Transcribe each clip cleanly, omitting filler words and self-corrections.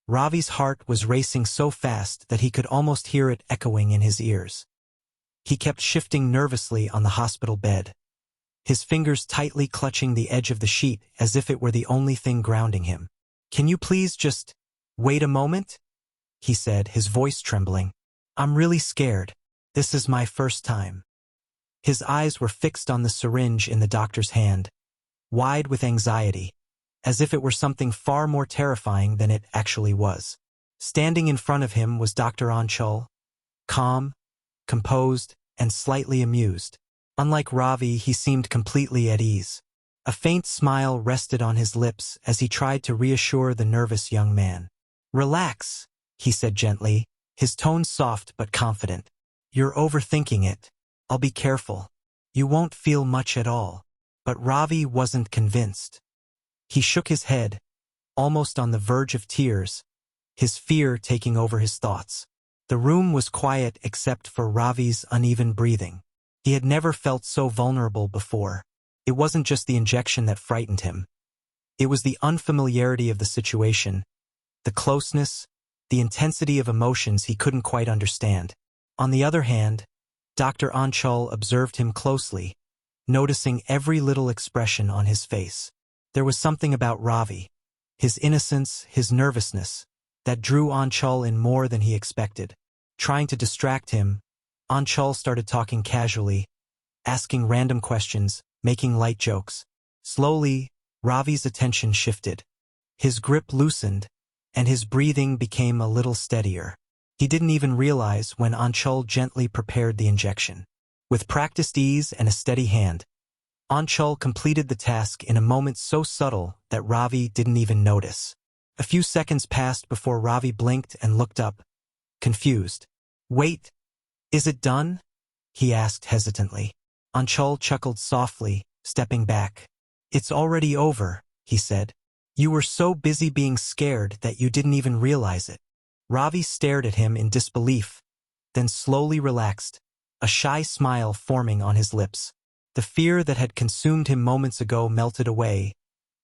Ravi's heart was racing so fast that he could almost hear it echoing in his ears. He kept shifting nervously on the hospital bed, his fingers tightly clutching the edge of the sheet as if it were the only thing grounding him. "Can you please just wait a moment?" he said, his voice trembling. "I'm really scared. This is my first time." His eyes were fixed on the syringe in the doctor's hand, wide with anxiety, as if it were something far more terrifying than it actually was. Standing in front of him was Dr. Anchal, calm, composed, and slightly amused. Unlike Ravi, he seemed completely at ease. A faint smile rested on his lips as he tried to reassure the nervous young man. "Relax," he said gently, his tone soft but confident. "You're overthinking it. I'll be careful. You won't feel much at all." But Ravi wasn't convinced. He shook his head, almost on the verge of tears, his fear taking over his thoughts. The room was quiet except for Ravi's uneven breathing. He had never felt so vulnerable before. It wasn't just the injection that frightened him. It was the unfamiliarity of the situation, the closeness, the intensity of emotions he couldn't quite understand. On the other hand, Dr. Anchal observed him closely, noticing every little expression on his face. There was something about Ravi, his innocence, his nervousness, that drew Anchal in more than he expected. Trying to distract him, Anchal started talking casually, asking random questions, making light jokes. Slowly, Ravi's attention shifted. His grip loosened, and his breathing became a little steadier. He didn't even realize when Anchal gently prepared the injection. With practiced ease and a steady hand, Anchal completed the task in a moment so subtle that Ravi didn't even notice. A few seconds passed before Ravi blinked and looked up, confused. "Wait, is it done?" he asked hesitantly. Anchal chuckled softly, stepping back. "It's already over," he said. "You were so busy being scared that you didn't even realize it." Ravi stared at him in disbelief, then slowly relaxed, a shy smile forming on his lips. The fear that had consumed him moments ago melted away,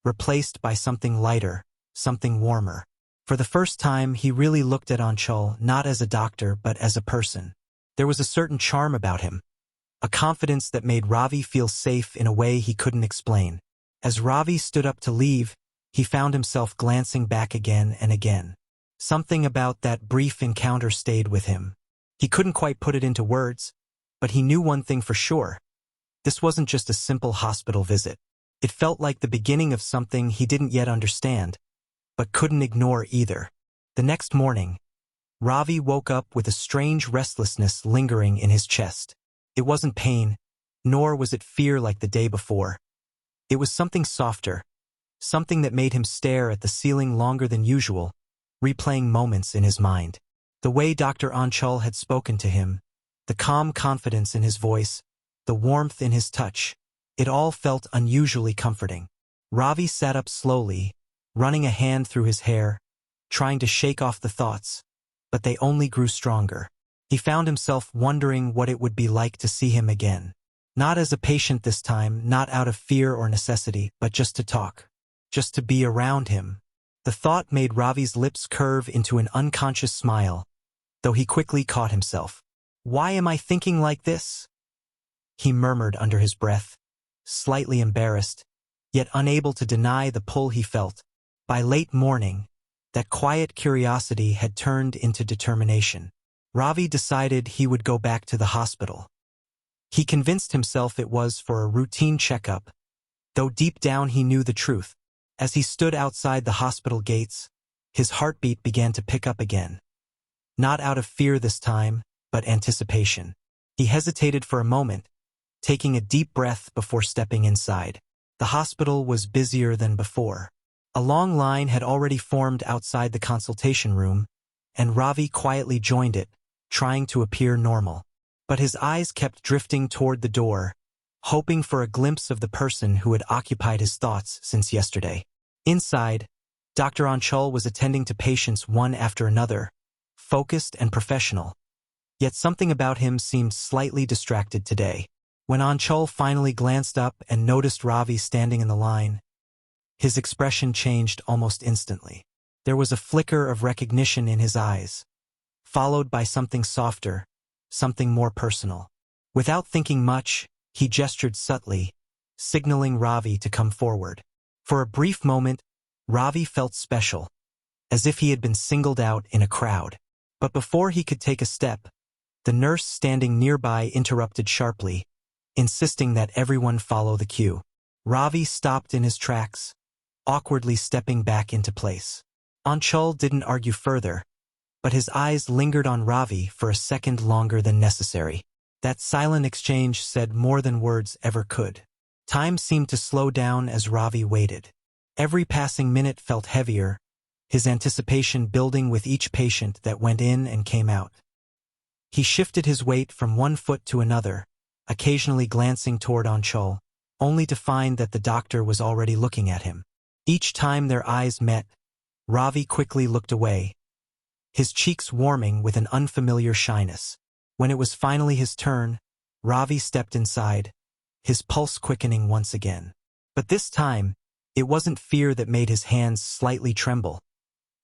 replaced by something lighter, something warmer. For the first time, he really looked at Anchal not as a doctor but as a person. There was a certain charm about him, a confidence that made Ravi feel safe in a way he couldn't explain. As Ravi stood up to leave, he found himself glancing back again and again. Something about that brief encounter stayed with him. He couldn't quite put it into words, but he knew one thing for sure. This wasn't just a simple hospital visit. It felt like the beginning of something he didn't yet understand, but couldn't ignore either. The next morning, Ravi woke up with a strange restlessness lingering in his chest. It wasn't pain, nor was it fear like the day before. It was something softer, something that made him stare at the ceiling longer than usual, replaying moments in his mind. The way Dr. Anchal had spoken to him, the calm confidence in his voice, the warmth in his touch, it all felt unusually comforting. Ravi sat up slowly, running a hand through his hair, trying to shake off the thoughts, but they only grew stronger. He found himself wondering what it would be like to see him again. Not as a patient this time, not out of fear or necessity, but just to talk, just to be around him. The thought made Ravi's lips curve into an unconscious smile, though he quickly caught himself. "Why am I thinking like this?" he murmured under his breath, slightly embarrassed, yet unable to deny the pull he felt. By late morning, that quiet curiosity had turned into determination. Ravi decided he would go back to the hospital. He convinced himself it was for a routine checkup, though deep down he knew the truth. As he stood outside the hospital gates, his heartbeat began to pick up again. Not out of fear this time, but anticipation. He hesitated for a moment, taking a deep breath before stepping inside. The hospital was busier than before. A long line had already formed outside the consultation room, and Ravi quietly joined it, trying to appear normal. But his eyes kept drifting toward the door, hoping for a glimpse of the person who had occupied his thoughts since yesterday. Inside, Dr. Anchal was attending to patients one after another, focused and professional. Yet something about him seemed slightly distracted today. When Anchal finally glanced up and noticed Ravi standing in the line, his expression changed almost instantly. There was a flicker of recognition in his eyes, followed by something softer, something more personal. Without thinking much, he gestured subtly, signaling Ravi to come forward. For a brief moment, Ravi felt special, as if he had been singled out in a crowd. But before he could take a step, the nurse standing nearby interrupted sharply, insisting that everyone follow the cue. Ravi stopped in his tracks, awkwardly stepping back into place. Anchal didn't argue further, but his eyes lingered on Ravi for a second longer than necessary. That silent exchange said more than words ever could. Time seemed to slow down as Ravi waited. Every passing minute felt heavier, his anticipation building with each patient that went in and came out. He shifted his weight from one foot to another, occasionally glancing toward Anchal, only to find that the doctor was already looking at him. Each time their eyes met, Ravi quickly looked away, his cheeks warming with an unfamiliar shyness. When it was finally his turn, Ravi stepped inside, his pulse quickening once again. But this time, it wasn't fear that made his hands slightly tremble.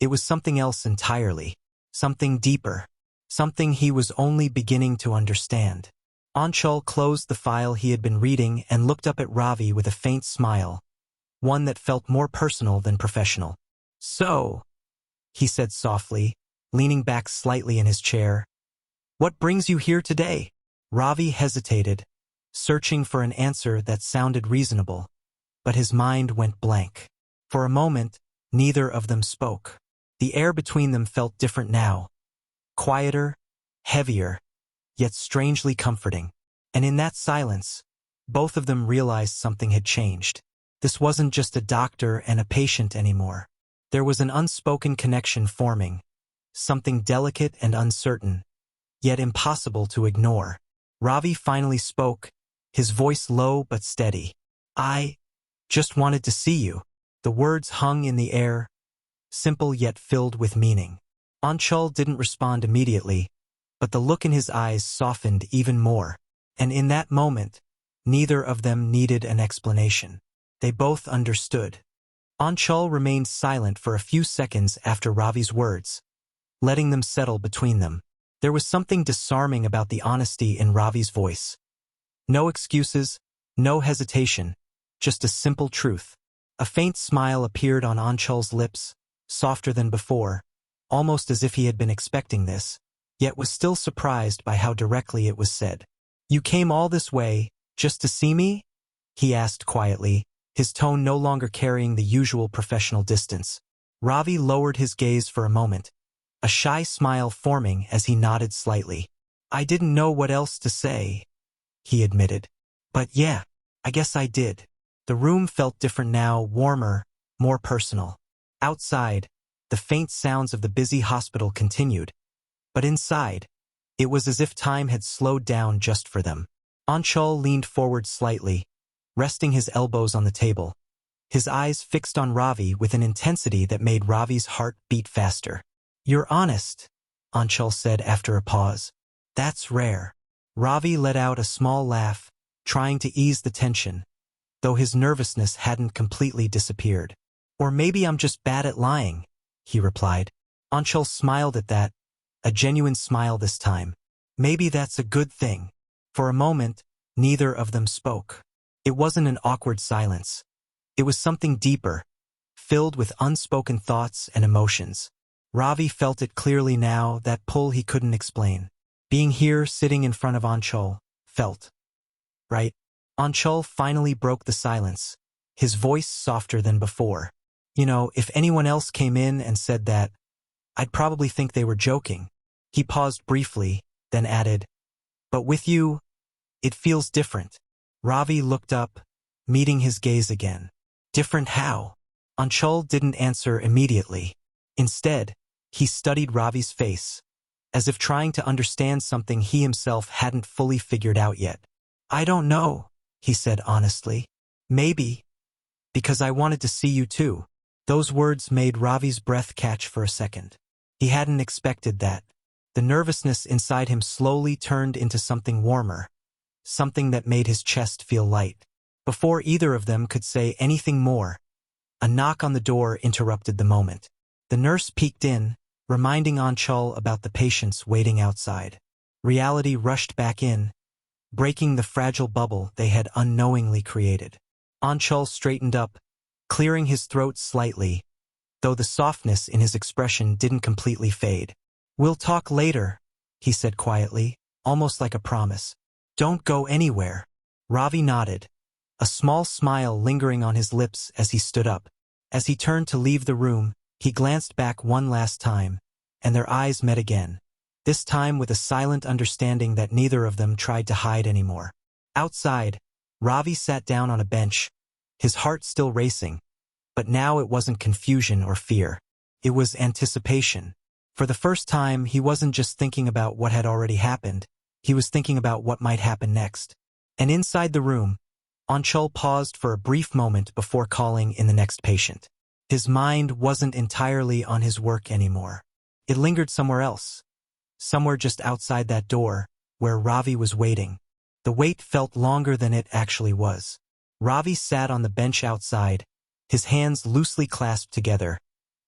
It was something else entirely, something deeper, something he was only beginning to understand. Anchal closed the file he had been reading and looked up at Ravi with a faint smile, one that felt more personal than professional. "So," he said softly, leaning back slightly in his chair, "what brings you here today?" Ravi hesitated, searching for an answer that sounded reasonable, but his mind went blank. For a moment, neither of them spoke. The air between them felt different now, quieter, heavier, yet strangely comforting. And in that silence, both of them realized something had changed. This wasn't just a doctor and a patient anymore. There was an unspoken connection forming, something delicate and uncertain, yet impossible to ignore. Ravi finally spoke, his voice low but steady. "I just wanted to see you." The words hung in the air, simple yet filled with meaning. Anchal didn't respond immediately, but the look in his eyes softened even more. And in that moment, neither of them needed an explanation. They both understood. Anchal remained silent for a few seconds after Ravi's words, letting them settle between them. There was something disarming about the honesty in Ravi's voice. No excuses, no hesitation, just a simple truth. A faint smile appeared on Anchal's lips, softer than before, almost as if he had been expecting this, yet was still surprised by how directly it was said. "You came all this way, just to see me?" he asked quietly, his tone no longer carrying the usual professional distance. Ravi lowered his gaze for a moment, a shy smile forming as he nodded slightly. "I didn't know what else to say," he admitted. "But yeah, I guess I did." The room felt different now, warmer, more personal. Outside, the faint sounds of the busy hospital continued, but inside, it was as if time had slowed down just for them. Anchal leaned forward slightly, resting his elbows on the table, his eyes fixed on Ravi with an intensity that made Ravi's heart beat faster. "You're honest," Anchal said after a pause. "That's rare." Ravi let out a small laugh, trying to ease the tension, though his nervousness hadn't completely disappeared. "Or maybe I'm just bad at lying," he replied. Anchal smiled at that, a genuine smile this time. Maybe that's a good thing. For a moment, neither of them spoke. It wasn't an awkward silence. It was something deeper, filled with unspoken thoughts and emotions. Ravi felt it clearly now, that pull he couldn't explain. Being here, sitting in front of Anchal, felt right. Anchal finally broke the silence, his voice softer than before. "You know, if anyone else came in and said that, I'd probably think they were joking." He paused briefly, then added, "But with you, it feels different." Ravi looked up, meeting his gaze again. "Different how?" Anchal didn't answer immediately. Instead, he studied Ravi's face, as if trying to understand something he himself hadn't fully figured out yet. "I don't know," he said honestly. "Maybe because I wanted to see you too." Those words made Ravi's breath catch for a second. He hadn't expected that. The nervousness inside him slowly turned into something warmer, something that made his chest feel light. Before either of them could say anything more, a knock on the door interrupted the moment. The nurse peeked in, reminding Anchal about the patients waiting outside. Reality rushed back in, breaking the fragile bubble they had unknowingly created. Anchal straightened up, clearing his throat slightly, though the softness in his expression didn't completely fade. "We'll talk later," he said quietly, almost like a promise. "Don't go anywhere." Ravi nodded, a small smile lingering on his lips as he stood up. As he turned to leave the room, he glanced back one last time, and their eyes met again, this time with a silent understanding that neither of them tried to hide anymore. Outside, Ravi sat down on a bench, his heart still racing, but now it wasn't confusion or fear. It was anticipation. For the first time, he wasn't just thinking about what had already happened, he was thinking about what might happen next. And inside the room, Anchal paused for a brief moment before calling in the next patient. His mind wasn't entirely on his work anymore. It lingered somewhere else, somewhere just outside that door, where Ravi was waiting. The wait felt longer than it actually was. Ravi sat on the bench outside, his hands loosely clasped together,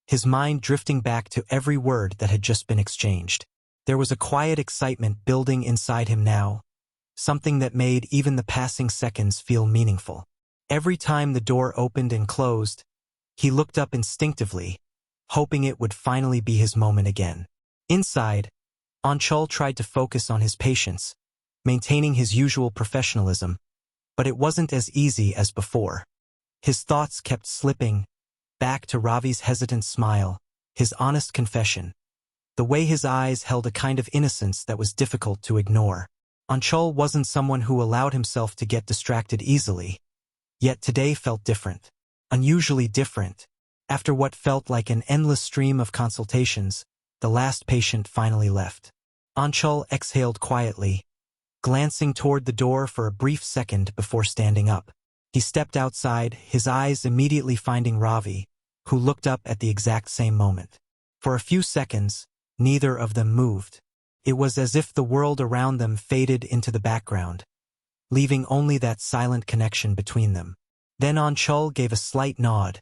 his mind drifting back to every word that had just been exchanged. There was a quiet excitement building inside him now, something that made even the passing seconds feel meaningful. Every time the door opened and closed, he looked up instinctively, hoping it would finally be his moment again. Inside, Anchal tried to focus on his patients, maintaining his usual professionalism, but it wasn't as easy as before. His thoughts kept slipping back to Ravi's hesitant smile, his honest confession, the way his eyes held a kind of innocence that was difficult to ignore. Anchal wasn't someone who allowed himself to get distracted easily, yet today felt different, unusually different. After what felt like an endless stream of consultations, the last patient finally left. Anchal exhaled quietly, glancing toward the door for a brief second before standing up. He stepped outside, his eyes immediately finding Ravi, who looked up at the exact same moment. For a few seconds, neither of them moved. It was as if the world around them faded into the background, leaving only that silent connection between them. Then Anchal gave a slight nod,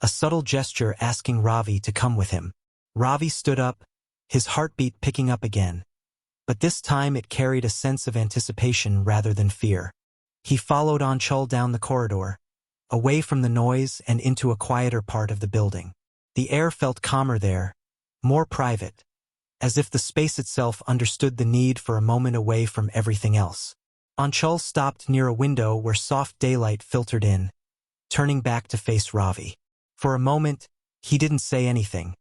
a subtle gesture asking Ravi to come with him. Ravi stood up, his heartbeat picking up again, but this time it carried a sense of anticipation rather than fear. He followed Anchal down the corridor, away from the noise and into a quieter part of the building. The air felt calmer there, more private, as if the space itself understood the need for a moment away from everything else. Anchal stopped near a window where soft daylight filtered in, turning back to face Ravi. For a moment, he didn't say anything.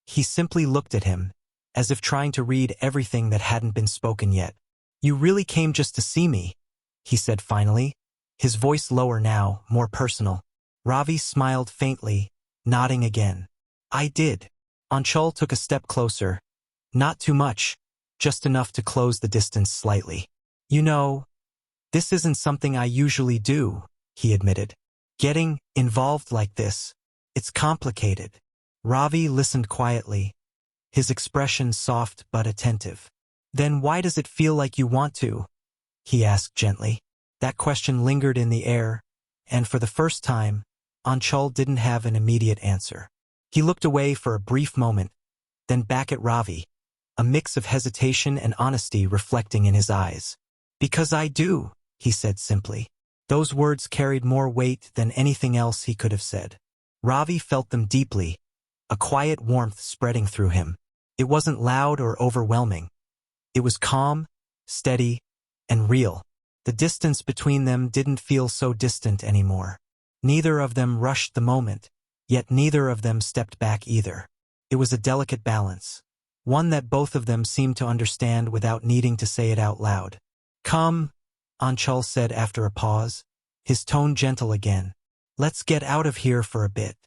He simply looked at him, as if trying to read everything that hadn't been spoken yet. "You really came just to see me," he said finally, his voice lower now, more personal. Ravi smiled faintly, nodding again. "I did." Anchal took a step closer. Not too much, just enough to close the distance slightly. "You know, this isn't something I usually do," he admitted. "Getting involved like this, it's complicated." Ravi listened quietly, his expression soft but attentive. "Then why does it feel like you want to?" he asked gently. That question lingered in the air, and for the first time, Anchal didn't have an immediate answer. He looked away for a brief moment, then back at Ravi, a mix of hesitation and honesty reflecting in his eyes. "Because I do," he said simply. Those words carried more weight than anything else he could have said. Ravi felt them deeply, a quiet warmth spreading through him. It wasn't loud or overwhelming. It was calm, steady, and real. The distance between them didn't feel so distant anymore. Neither of them rushed the moment, yet neither of them stepped back either. It was a delicate balance, one that both of them seemed to understand without needing to say it out loud. "Come," Anchal said after a pause, his tone gentle again. "Let's get out of here for a bit."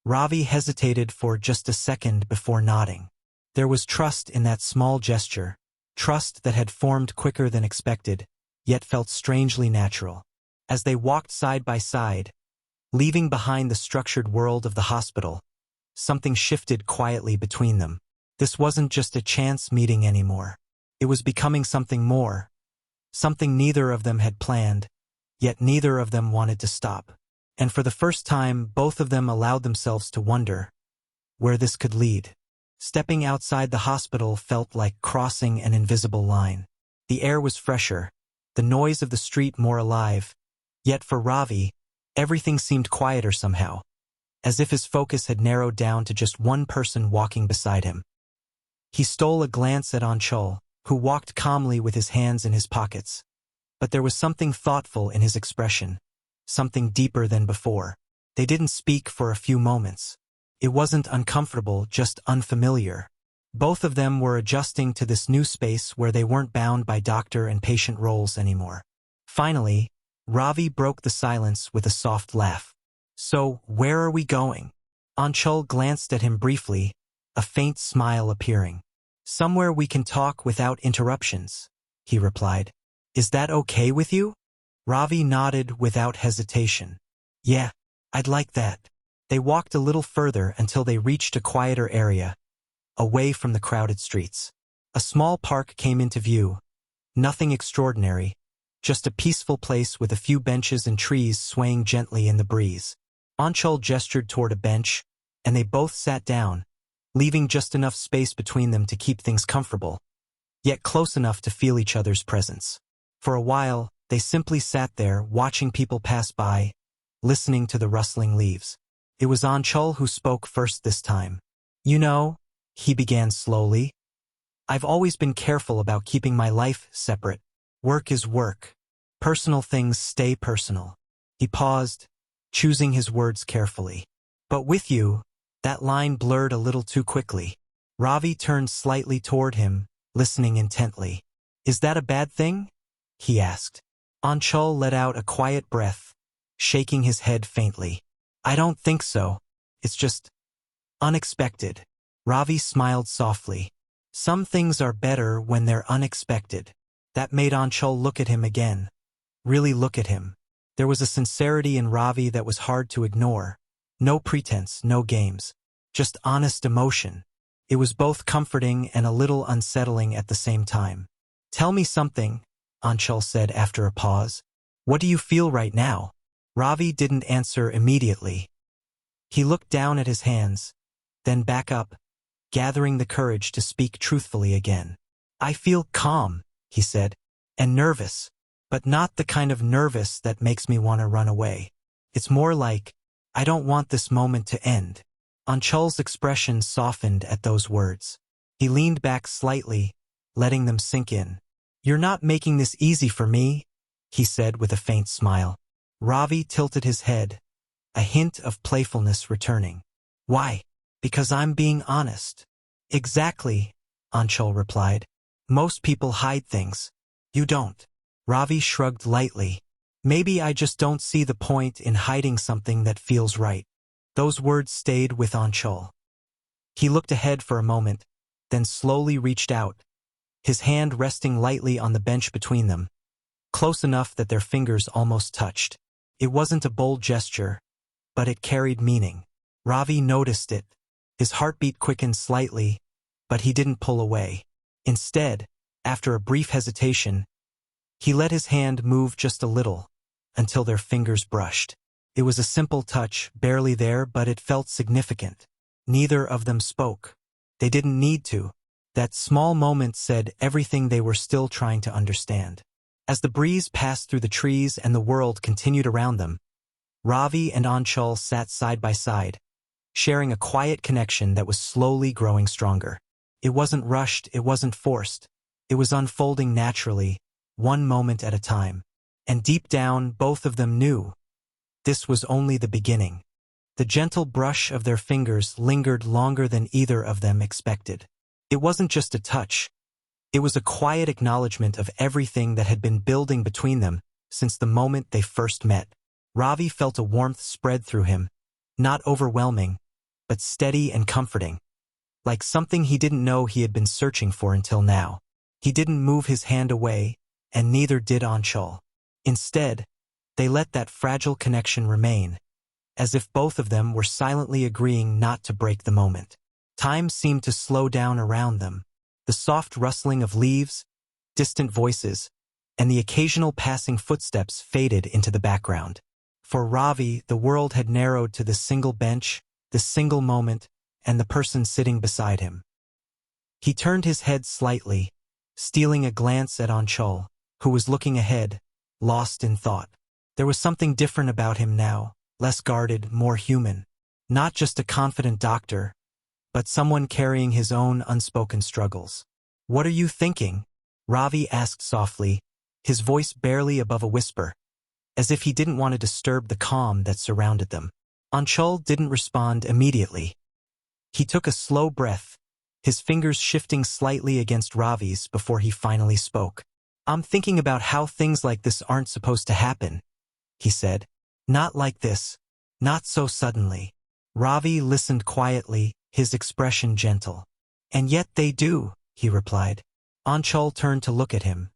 Ravi hesitated for just a second before nodding. There was trust in that small gesture, trust that had formed quicker than expected, yet felt strangely natural. As they walked side by side, leaving behind the structured world of the hospital, something shifted quietly between them. This wasn't just a chance meeting anymore. It was becoming something more, something neither of them had planned, yet neither of them wanted to stop. And for the first time, both of them allowed themselves to wonder, where this could lead. Stepping outside the hospital felt like crossing an invisible line. The air was fresher, the noise of the street more alive, yet for Ravi, everything seemed quieter somehow, as if his focus had narrowed down to just one person walking beside him. He stole a glance at Anchal, who walked calmly with his hands in his pockets. But there was something thoughtful in his expression, something deeper than before. They didn't speak for a few moments. It wasn't uncomfortable, just unfamiliar. Both of them were adjusting to this new space where they weren't bound by doctor and patient roles anymore. Finally, Ravi broke the silence with a soft laugh. "So, where are we going?" Anchal glanced at him briefly, a faint smile appearing. "Somewhere we can talk without interruptions," he replied. "Is that okay with you?" Ravi nodded without hesitation. "Yeah, I'd like that." They walked a little further until they reached a quieter area, away from the crowded streets. A small park came into view. Nothing extraordinary, just a peaceful place with a few benches and trees swaying gently in the breeze. Anchal gestured toward a bench, and they both sat down, leaving just enough space between them to keep things comfortable, yet close enough to feel each other's presence. For a while, they simply sat there, watching people pass by, listening to the rustling leaves. It was Anchal who spoke first this time. "You know," he began slowly, "I've always been careful about keeping my life separate. Work is work. Personal things stay personal." He paused, choosing his words carefully. "But with you, that line blurred a little too quickly." Ravi turned slightly toward him, listening intently. "Is that a bad thing?" he asked. Anchal let out a quiet breath, shaking his head faintly. "I don't think so. It's just unexpected." Ravi smiled softly. "Some things are better when they're unexpected." That made Anchal look at him again. Really look at him. There was a sincerity in Ravi that was hard to ignore. No pretense, no games. Just honest emotion. It was both comforting and a little unsettling at the same time. "Tell me something," Anchal said after a pause. "What do you feel right now?" Ravi didn't answer immediately. He looked down at his hands, then back up, gathering the courage to speak truthfully again. "I feel calm," he said, "and nervous, but not the kind of nervous that makes me want to run away. It's more like, I don't want this moment to end." Anchal's expression softened at those words. He leaned back slightly, letting them sink in. "You're not making this easy for me," he said with a faint smile. Ravi tilted his head, a hint of playfulness returning. "Why?" "Because I'm being honest." "Exactly," Anchal replied. "Most people hide things. You don't." Ravi shrugged lightly. "Maybe I just don't see the point in hiding something that feels right." Those words stayed with Anchal. He looked ahead for a moment, then slowly reached out, his hand resting lightly on the bench between them, close enough that their fingers almost touched. It wasn't a bold gesture, but it carried meaning. Ravi noticed it. His heartbeat quickened slightly, but he didn't pull away. Instead, after a brief hesitation, he let his hand move just a little, until their fingers brushed. It was a simple touch, barely there, but it felt significant. Neither of them spoke. They didn't need to. That small moment said everything they were still trying to understand. As the breeze passed through the trees and the world continued around them, Ravi and Anchal sat side by side, sharing a quiet connection that was slowly growing stronger. It wasn't rushed, it wasn't forced. It was unfolding naturally, one moment at a time. And deep down, both of them knew this was only the beginning. The gentle brush of their fingers lingered longer than either of them expected. It wasn't just a touch. It was a quiet acknowledgement of everything that had been building between them since the moment they first met. Ravi felt a warmth spread through him, not overwhelming, but steady and comforting, like something he didn't know he had been searching for until now. He didn't move his hand away, and neither did Anchal. Instead, they let that fragile connection remain, as if both of them were silently agreeing not to break the moment. Time seemed to slow down around them. The soft rustling of leaves, distant voices, and the occasional passing footsteps faded into the background. For Ravi, the world had narrowed to this single bench, this single moment, and the person sitting beside him. He turned his head slightly, stealing a glance at Anchal, who was looking ahead, lost in thought. There was something different about him now, less guarded, more human. Not just a confident doctor, but someone carrying his own unspoken struggles. "What are you thinking?" Ravi asked softly, his voice barely above a whisper, as if he didn't want to disturb the calm that surrounded them. Anchal didn't respond immediately. He took a slow breath, his fingers shifting slightly against Ravi's before he finally spoke. "I'm thinking about how things like this aren't supposed to happen," he said. "Not like this. Not so suddenly." Ravi listened quietly, his expression gentle. "And yet they do," he replied. Anchal turned to look at him,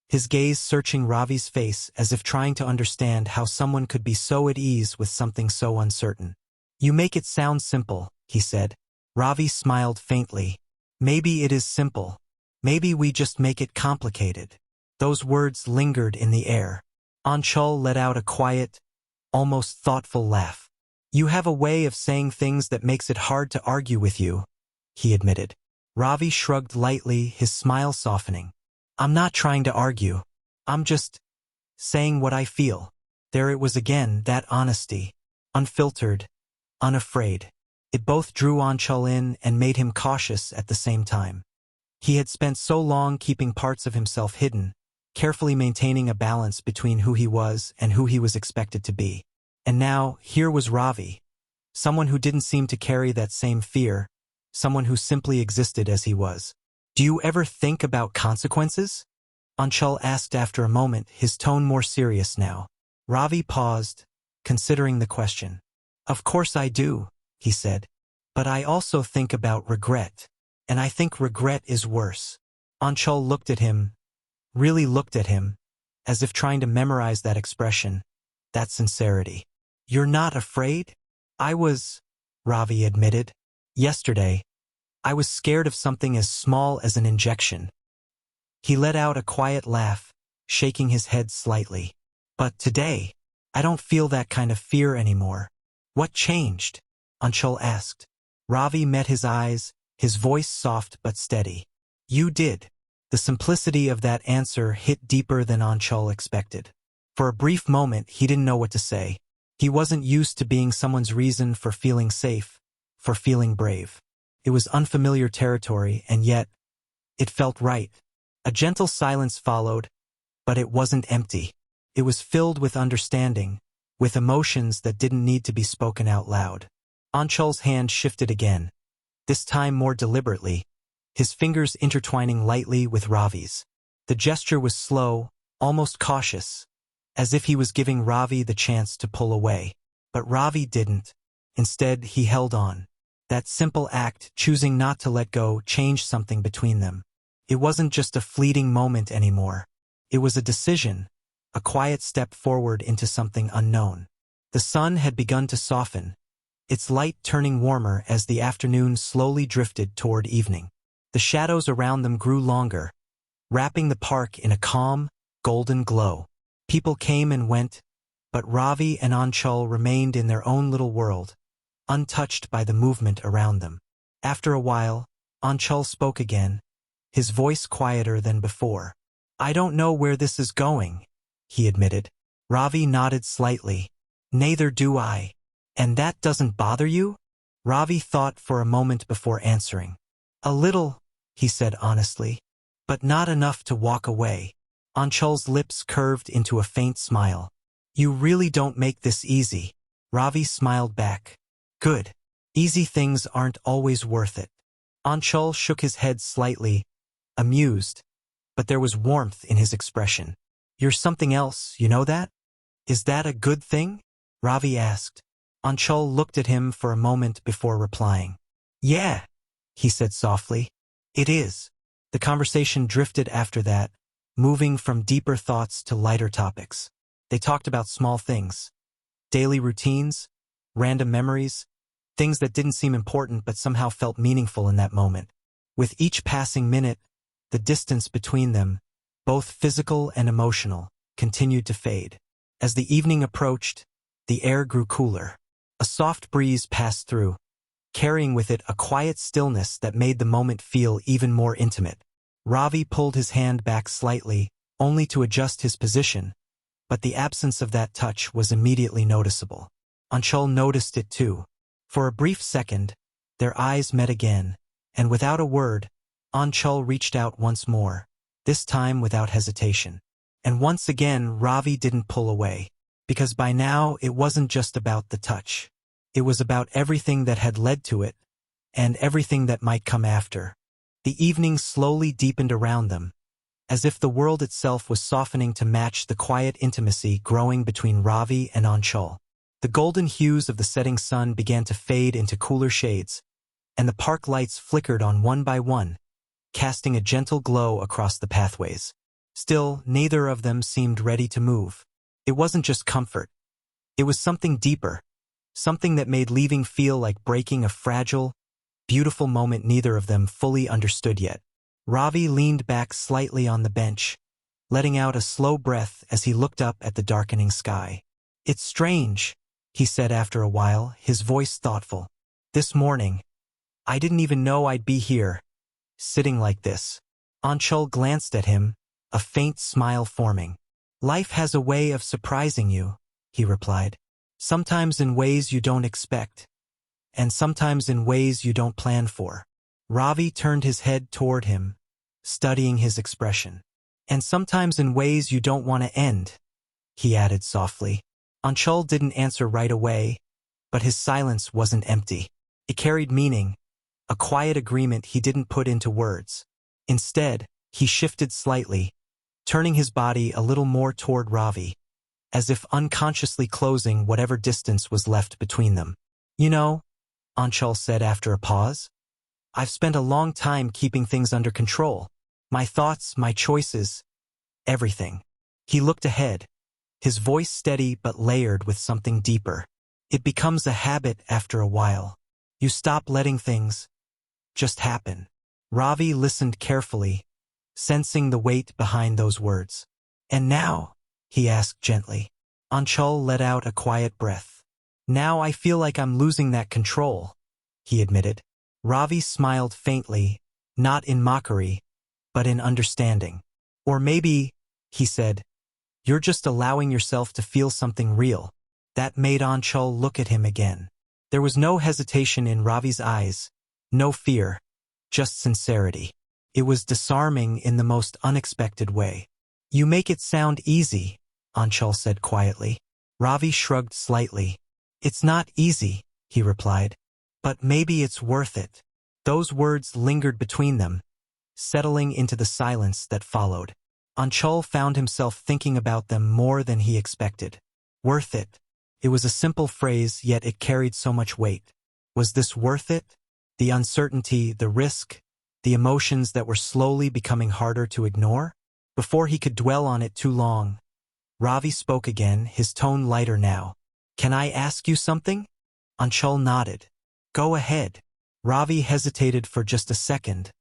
his gaze searching Ravi's face as if trying to understand how someone could be so at ease with something so uncertain. "You make it sound simple," he said. Ravi smiled faintly. "Maybe it is simple. Maybe we just make it complicated." Those words lingered in the air. Anchal let out a quiet, almost thoughtful laugh. "You have a way of saying things that makes it hard to argue with you," he admitted. Ravi shrugged lightly, his smile softening. "I'm not trying to argue. I'm just saying what I feel." There it was again, that honesty. Unfiltered, unafraid. It both drew Anchal in and made him cautious at the same time. He had spent so long keeping parts of himself hidden, carefully maintaining a balance between who he was and who he was expected to be. And now, here was Ravi, someone who didn't seem to carry that same fear, someone who simply existed as he was. "Do you ever think about consequences?" Anchal asked after a moment, his tone more serious now. Ravi paused, considering the question. "Of course I do," he said. "But I also think about regret. And I think regret is worse." Anchal looked at him, really looked at him, as if trying to memorize that expression, that sincerity. "You're not afraid?" "I was," Ravi admitted. "Yesterday, I was scared of something as small as an injection." He let out a quiet laugh, shaking his head slightly. "But today, I don't feel that kind of fear anymore." "What changed?" Anchal asked. Ravi met his eyes, his voice soft but steady. "You did." The simplicity of that answer hit deeper than Anchal expected. For a brief moment, he didn't know what to say. He wasn't used to being someone's reason for feeling safe, for feeling brave. It was unfamiliar territory, and yet, it felt right. A gentle silence followed, but it wasn't empty. It was filled with understanding, with emotions that didn't need to be spoken out loud. Anchal's hand shifted again, this time more deliberately, his fingers intertwining lightly with Ravi's. The gesture was slow, almost cautious, as if he was giving Ravi the chance to pull away. But Ravi didn't. Instead, he held on. That simple act, choosing not to let go, changed something between them. It wasn't just a fleeting moment anymore. It was a decision, a quiet step forward into something unknown. The sun had begun to soften, its light turning warmer as the afternoon slowly drifted toward evening. The shadows around them grew longer, wrapping the park in a calm, golden glow. People came and went, but Ravi and Anchal remained in their own little world, untouched by the movement around them. After a while, Anchal spoke again, his voice quieter than before. "I don't know where this is going," he admitted. Ravi nodded slightly. "Neither do I." "And that doesn't bother you?" Ravi thought for a moment before answering. "A little," he said honestly, "but not enough to walk away." Anchal's lips curved into a faint smile. "You really don't make this easy." Ravi smiled back. "Good. Easy things aren't always worth it." Anchal shook his head slightly, amused, but there was warmth in his expression. "You're something else, you know that? Is that a good thing?" Ravi asked. Anchal looked at him for a moment before replying. "Yeah," he said softly. "It is." The conversation drifted after that, moving from deeper thoughts to lighter topics. They talked about small things, daily routines, random memories, things that didn't seem important but somehow felt meaningful in that moment. With each passing minute, the distance between them, both physical and emotional, continued to fade. As the evening approached, the air grew cooler. A soft breeze passed through, carrying with it a quiet stillness that made the moment feel even more intimate. Ravi pulled his hand back slightly, only to adjust his position, but the absence of that touch was immediately noticeable. Anchal noticed it too. For a brief second, their eyes met again, and without a word, Anchal reached out once more, this time without hesitation. And once again Ravi didn't pull away, because by now it wasn't just about the touch. It was about everything that had led to it, and everything that might come after. The evening slowly deepened around them, as if the world itself was softening to match the quiet intimacy growing between Ravi and Anchal. The golden hues of the setting sun began to fade into cooler shades, and the park lights flickered on one by one, casting a gentle glow across the pathways. Still, neither of them seemed ready to move. It wasn't just comfort. It was something deeper, something that made leaving feel like breaking a fragile, beautiful moment neither of them fully understood yet. Ravi leaned back slightly on the bench, letting out a slow breath as he looked up at the darkening sky. "It's strange," he said after a while, his voice thoughtful. "This morning, I didn't even know I'd be here, sitting like this." Anchal glanced at him, a faint smile forming. "Life has a way of surprising you," he replied. "Sometimes in ways you don't expect, and sometimes in ways you don't plan for." Ravi turned his head toward him, studying his expression. "And sometimes in ways you don't want to end," he added softly. Anchal didn't answer right away, but his silence wasn't empty. It carried meaning, a quiet agreement he didn't put into words. Instead, he shifted slightly, turning his body a little more toward Ravi, as if unconsciously closing whatever distance was left between them. "You know," Anchal said after a pause, "I've spent a long time keeping things under control. My thoughts, my choices, everything." He looked ahead, his voice steady but layered with something deeper. "It becomes a habit after a while. You stop letting things just happen." Ravi listened carefully, sensing the weight behind those words. "And now?" he asked gently. Anchal let out a quiet breath. "Now I feel like I'm losing that control," he admitted. Ravi smiled faintly, not in mockery, but in understanding. "Or maybe," he said, "you're just allowing yourself to feel something real." That made Anchal look at him again. There was no hesitation in Ravi's eyes, no fear, just sincerity. It was disarming in the most unexpected way. "You make it sound easy," Anchal said quietly. Ravi shrugged slightly. "It's not easy," he replied, "but maybe it's worth it." Those words lingered between them, settling into the silence that followed. Anchal found himself thinking about them more than he expected. Worth it. It was a simple phrase, yet it carried so much weight. Was this worth it? The uncertainty, the risk, the emotions that were slowly becoming harder to ignore? Before he could dwell on it too long, Ravi spoke again, his tone lighter now. "Can I ask you something?" Anchal nodded. "Go ahead." Ravi hesitated for just a second,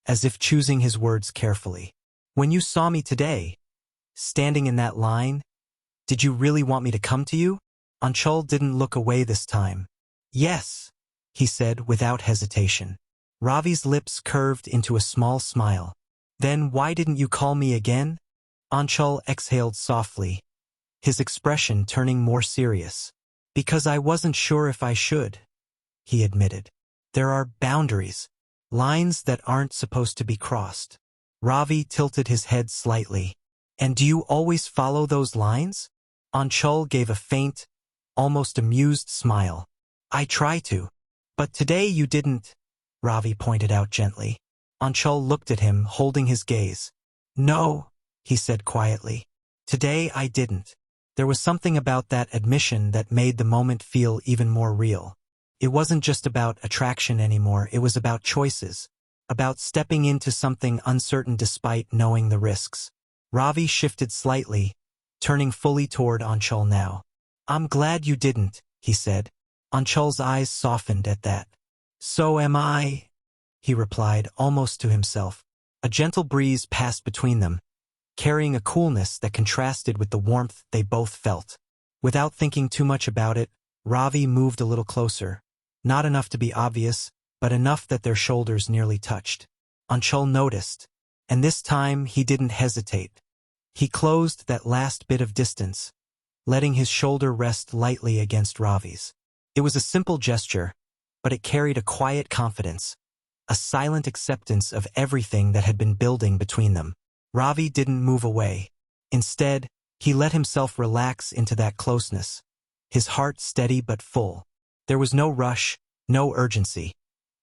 as if choosing his words carefully. "When you saw me today, standing in that line, did you really want me to come to you?" Anchal didn't look away this time. "Yes," he said without hesitation. Ravi's lips curved into a small smile. "Then why didn't you call me again?" Anchal exhaled softly, his expression turning more serious. "Because I wasn't sure if I should," he admitted. "There are boundaries, lines that aren't supposed to be crossed." Ravi tilted his head slightly. "And do you always follow those lines?" Anchal gave a faint, almost amused smile. "I try to. But today you didn't," Ravi pointed out gently. Anchal looked at him, holding his gaze. "No," he said quietly. "Today I didn't." There was something about that admission that made the moment feel even more real. It wasn't just about attraction anymore, it was about choices, about stepping into something uncertain despite knowing the risks. Ravi shifted slightly, turning fully toward Anchal now. "I'm glad you didn't," he said. Anchal's eyes softened at that. "So am I," he replied, almost to himself. A gentle breeze passed between them, carrying a coolness that contrasted with the warmth they both felt. Without thinking too much about it, Ravi moved a little closer, Not enough to be obvious, but enough that their shoulders nearly touched. Anchal noticed, and this time he didn't hesitate. He closed that last bit of distance, letting his shoulder rest lightly against Ravi's. It was a simple gesture, but it carried a quiet confidence, a silent acceptance of everything that had been building between them. Ravi didn't move away. Instead, he let himself relax into that closeness, his heart steady but full. There was no rush, no urgency,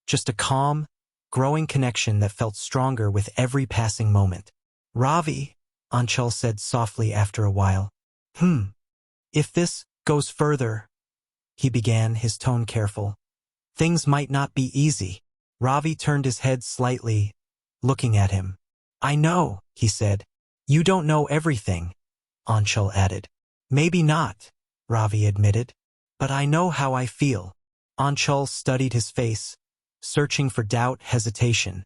just a calm, growing connection that felt stronger with every passing moment. "Ravi," Anchal said softly after a while. If this goes further," he began, his tone careful. "Things might not be easy." Ravi turned his head slightly, looking at him. "I know," he said. "You don't know everything," Anchal added. "Maybe not," Ravi admitted. "But I know how I feel." Anchal studied his face, searching for doubt, hesitation,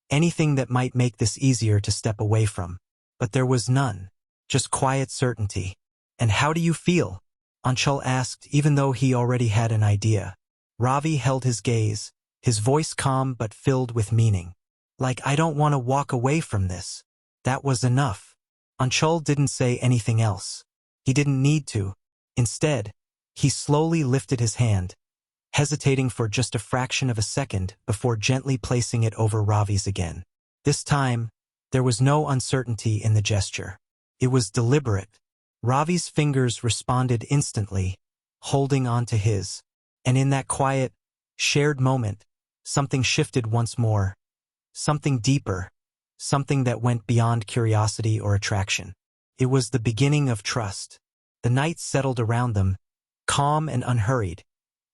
anything that might make this easier to step away from. But there was none, just quiet certainty. "And how do you feel?" Anchal asked, even though he already had an idea. Ravi held his gaze, his voice calm but filled with meaning. "Like I don't want to walk away from this." That was enough. Anchal didn't say anything else. He didn't need to. Instead, he slowly lifted his hand, hesitating for just a fraction of a second before gently placing it over Ravi's again. This time, there was no uncertainty in the gesture. It was deliberate. Ravi's fingers responded instantly, holding on to his. And in that quiet, shared moment, something shifted once more. Something deeper. Something that went beyond curiosity or attraction. It was the beginning of trust. The night settled around them, calm and unhurried,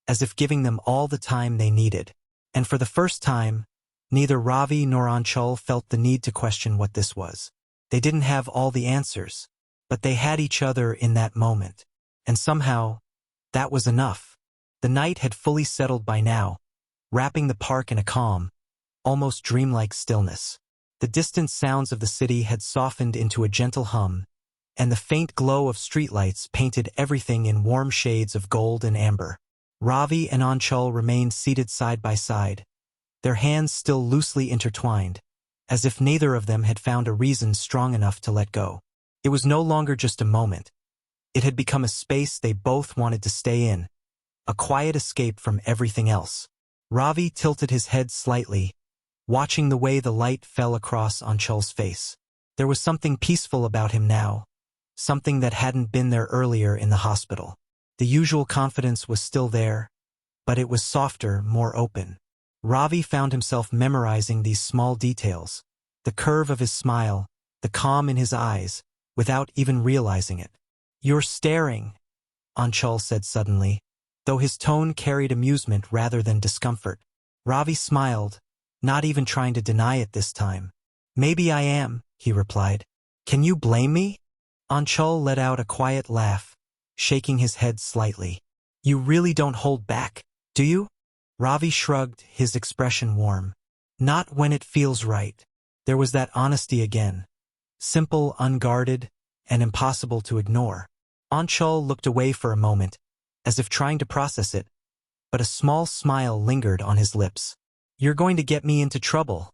as if giving them all the time they needed. And for the first time, neither Ravi nor Anchal felt the need to question what this was. They didn't have all the answers, but they had each other in that moment. And somehow, that was enough. The night had fully settled by now, wrapping the park in a calm, almost dreamlike stillness. The distant sounds of the city had softened into a gentle hum, and the faint glow of streetlights painted everything in warm shades of gold and amber. Ravi and Anchal remained seated side by side, their hands still loosely intertwined, as if neither of them had found a reason strong enough to let go. It was no longer just a moment. It had become a space they both wanted to stay in, a quiet escape from everything else. Ravi tilted his head slightly, watching the way the light fell across Anchal's face. There was something peaceful about him now, something that hadn't been there earlier in the hospital. The usual confidence was still there, but it was softer, more open. Ravi found himself memorizing these small details, the curve of his smile, the calm in his eyes, without even realizing it. "You're staring," Anchal said suddenly, though his tone carried amusement rather than discomfort. Ravi smiled, not even trying to deny it this time. "Maybe I am," he replied. "Can you blame me?" Anchal let out a quiet laugh, shaking his head slightly. "You really don't hold back, do you?" Ravi shrugged, his expression warm. "Not when it feels right." There was that honesty again. Simple, unguarded, and impossible to ignore. Anchal looked away for a moment, as if trying to process it, but a small smile lingered on his lips. "You're going to get me into trouble,"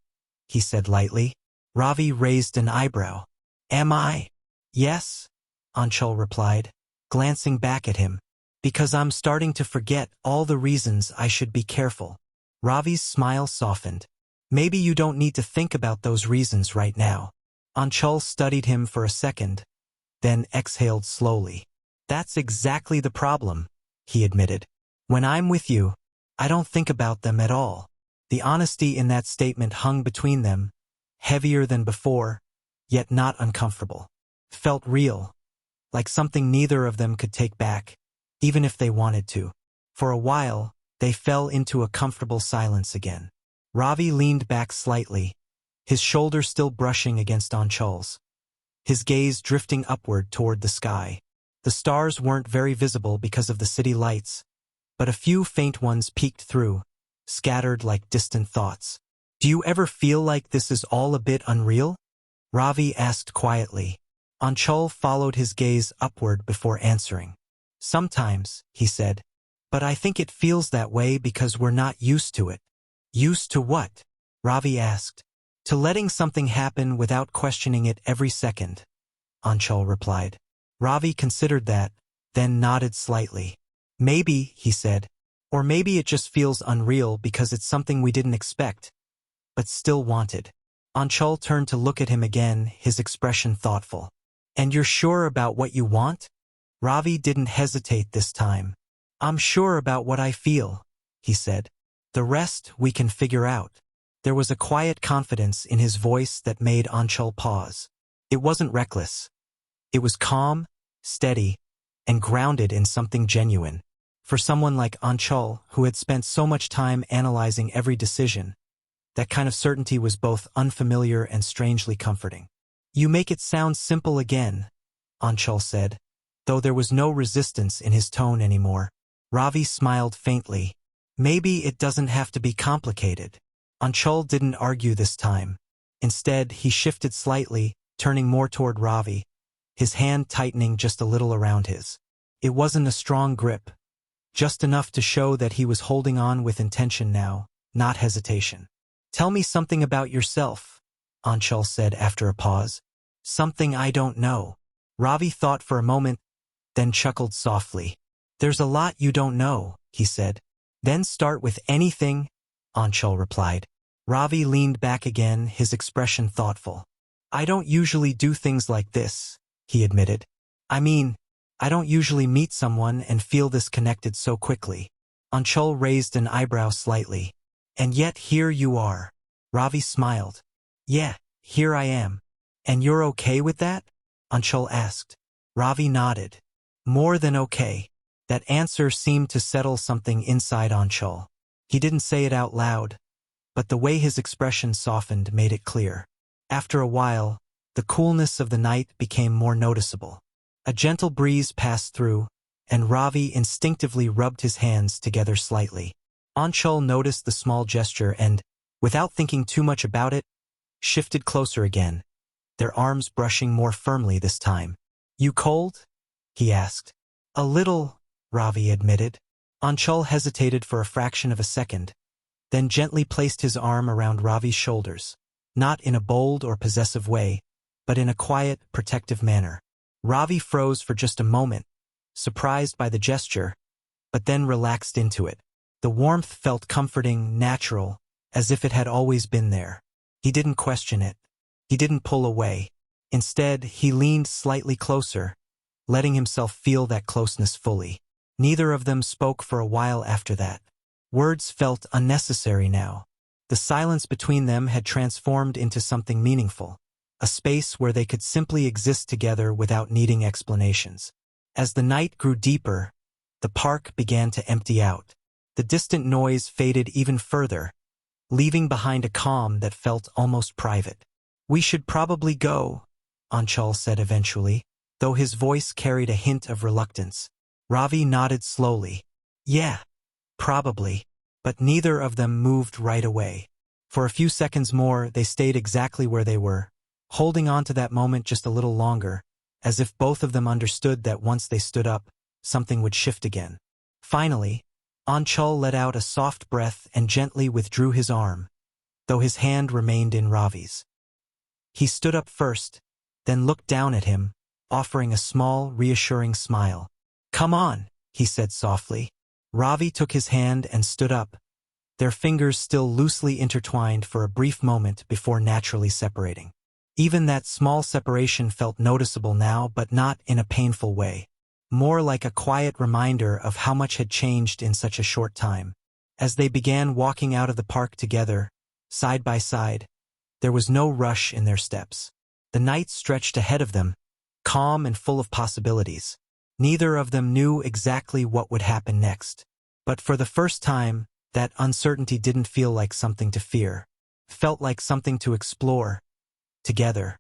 he said lightly. Ravi raised an eyebrow. "Am I?" "Yes," Anchal replied, glancing back at him. "Because I'm starting to forget all the reasons I should be careful." Ravi's smile softened. "Maybe you don't need to think about those reasons right now." Anchal studied him for a second, then exhaled slowly. "That's exactly the problem," he admitted. "When I'm with you, I don't think about them at all." The honesty in that statement hung between them, heavier than before, yet not uncomfortable. Felt real, like something neither of them could take back, even if they wanted to. For a while, they fell into a comfortable silence again. Ravi leaned back slightly, his shoulder still brushing against Anchal's, his gaze drifting upward toward the sky. The stars weren't very visible because of the city lights, but a few faint ones peeked through, scattered like distant thoughts. "Do you ever feel like this is all a bit unreal?" Ravi asked quietly. Anchal followed his gaze upward before answering. "Sometimes," he said, But I think it feels that way because we're not used to it. Used to what? Ravi asked. To letting something happen without questioning it every second, Anchal replied. Ravi considered that, then nodded slightly. Maybe, he said. Or maybe it just feels unreal because it's something we didn't expect, but still wanted. Anchal turned to look at him again, his expression thoughtful. And you're sure about what you want? Ravi didn't hesitate this time. I'm sure about what I feel, he said. The rest we can figure out. There was a quiet confidence in his voice that made Anchal pause. It wasn't reckless. It was calm, steady, and grounded in something genuine. For someone like Anchal, who had spent so much time analyzing every decision, that kind of certainty was both unfamiliar and strangely comforting. You make it sound simple again, Anchal said, though there was no resistance in his tone anymore. Ravi smiled faintly. Maybe it doesn't have to be complicated. Anchal didn't argue this time. Instead, he shifted slightly, turning more toward Ravi, his hand tightening just a little around his. It wasn't a strong grip, just enough to show that he was holding on with intention now, not hesitation. Tell me something about yourself, Anchal said after a pause. Something I don't know. Ravi thought for a moment, then chuckled softly. There's a lot you don't know, he said. Then start with anything, Anchal replied. Ravi leaned back again, his expression thoughtful. I don't usually do things like this, he admitted. I mean, I don't usually meet someone and feel this connected so quickly. Anchal raised an eyebrow slightly. And yet here you are. Ravi smiled. Yeah, here I am. And you're okay with that? Anchal asked. Ravi nodded. More than okay. That answer seemed to settle something inside Anchal. He didn't say it out loud, but the way his expression softened made it clear. After a while, the coolness of the night became more noticeable. A gentle breeze passed through, and Ravi instinctively rubbed his hands together slightly. Anchal noticed the small gesture and, without thinking too much about it, shifted closer again, their arms brushing more firmly this time. You cold? He asked. A little, Ravi admitted. Anchal hesitated for a fraction of a second, then gently placed his arm around Ravi's shoulders, not in a bold or possessive way, but in a quiet, protective manner. Ravi froze for just a moment, surprised by the gesture, but then relaxed into it. The warmth felt comforting, natural, as if it had always been there. He didn't question it. He didn't pull away. Instead, he leaned slightly closer, letting himself feel that closeness fully. Neither of them spoke for a while after that. Words felt unnecessary now. The silence between them had transformed into something meaningful, a space where they could simply exist together without needing explanations. As the night grew deeper, the park began to empty out. The distant noise faded even further, leaving behind a calm that felt almost private. We should probably go, Anchal said eventually, though his voice carried a hint of reluctance. Ravi nodded slowly. Yeah, probably. But neither of them moved right away. For a few seconds more, they stayed exactly where they were, holding on to that moment just a little longer, as if both of them understood that once they stood up, something would shift again. Finally, Anchal let out a soft breath and gently withdrew his arm, though his hand remained in Ravi's. He stood up first, then looked down at him, offering a small, reassuring smile. Come on, he said softly. Ravi took his hand and stood up, their fingers still loosely intertwined for a brief moment before naturally separating. Even that small separation felt noticeable now, but not in a painful way. More like a quiet reminder of how much had changed in such a short time. As they began walking out of the park together, side by side, there was no rush in their steps. The night stretched ahead of them, calm and full of possibilities. Neither of them knew exactly what would happen next. But for the first time, that uncertainty didn't feel like something to fear. It felt like something to explore, together.